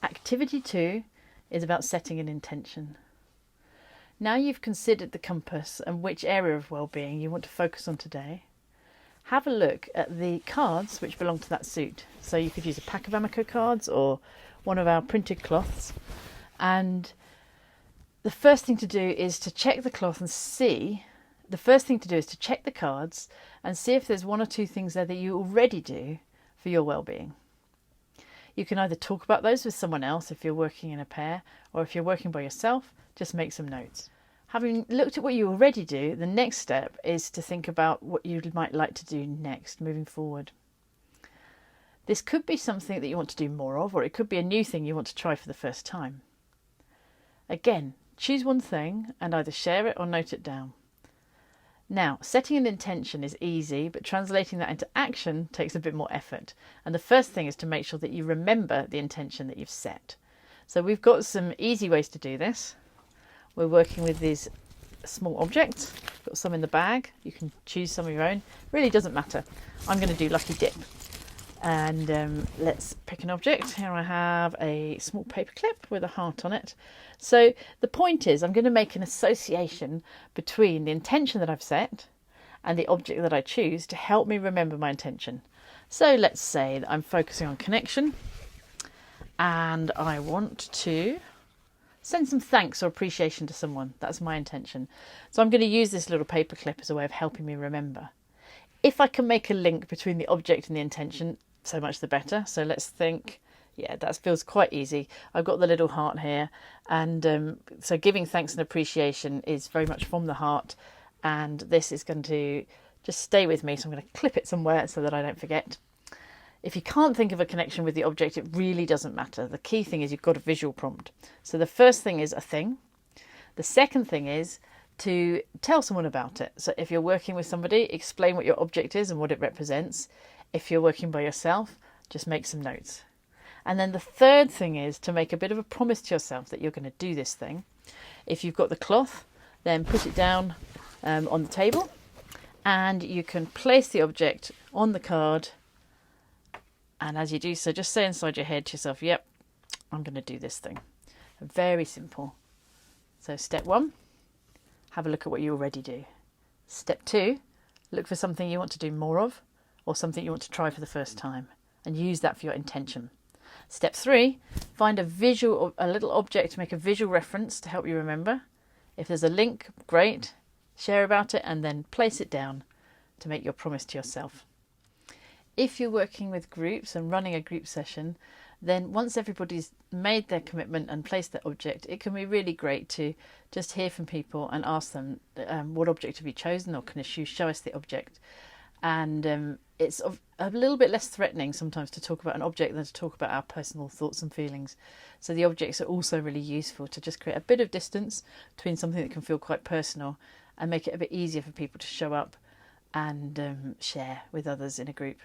Activity 2 is about setting an intention. Now you've considered the compass and which area of well-being you want to focus on today, have a look at the cards which belong to that suit. So you could use a pack of Amaco cards or one of our printed cloths. And the first thing to do is to check the cloth and see, the first thing to do is to check the cards and see if there's one or two things there that you already do for your well-being. You can either talk about those with someone else if you're working in a pair, or if you're working by yourself, just make some notes. Having looked at what you already do, the next step is to think about what you might like to do next, moving forward. This could be something that you want to do more of, or it could be a new thing you want to try for the first time. Again, choose one thing and either share it or note it down. Now, setting an intention is easy, but translating that into action takes a bit more effort. And the first thing is to make sure that you remember the intention that you've set. So we've got some easy ways to do this. We're working with these small objects. Got some in the bag. You can choose some of your own. Really doesn't matter. I'm going to do Lucky Dip. And let's pick an object. Here I have a small paper clip with a heart on it. So the point is I'm going to make an association between the intention that I've set and the object that I choose to help me remember my intention. So let's say that I'm focusing on connection and I want to send some thanks or appreciation to someone. That's my intention. So I'm going to use this little paper clip as a way of helping me remember. If I can make a link between the object and the intention, so much the better. So let's think, yeah, that feels quite easy. I've got the little heart here. And so giving thanks and appreciation is very much from the heart. And this is going to just stay with me. So I'm going to clip it somewhere so that I don't forget. If you can't think of a connection with the object, it really doesn't matter. The key thing is you've got a visual prompt. So the first thing is a thing. The second thing is to tell someone about it. So if you're working with somebody, explain what your object is and what it represents. If you're working by yourself, just make some notes. And then the third thing is to make a bit of a promise to yourself that you're going to do this thing. If you've got the cloth, then put it down on the table and you can place the object on the card. And as you do so, just say inside your head to yourself, yep, I'm going to do this thing. Very simple. So step 1, have a look at what you already do. Step 2, look for something you want to do more of or something you want to try for the first time and use that for your intention. Step 3, find a little object to make a visual reference to help you remember. If there's a link, great, share about it and then place it down to make your promise to yourself. If you're working with groups and running a group session, then once everybody's made their commitment and placed their object, it can be really great to just hear from people and ask them, what object have you chosen, or can you show us the object? And it's a little bit less threatening sometimes to talk about an object than to talk about our personal thoughts and feelings. So the objects are also really useful to just create a bit of distance between something that can feel quite personal and make it a bit easier for people to show up and share with others in a group.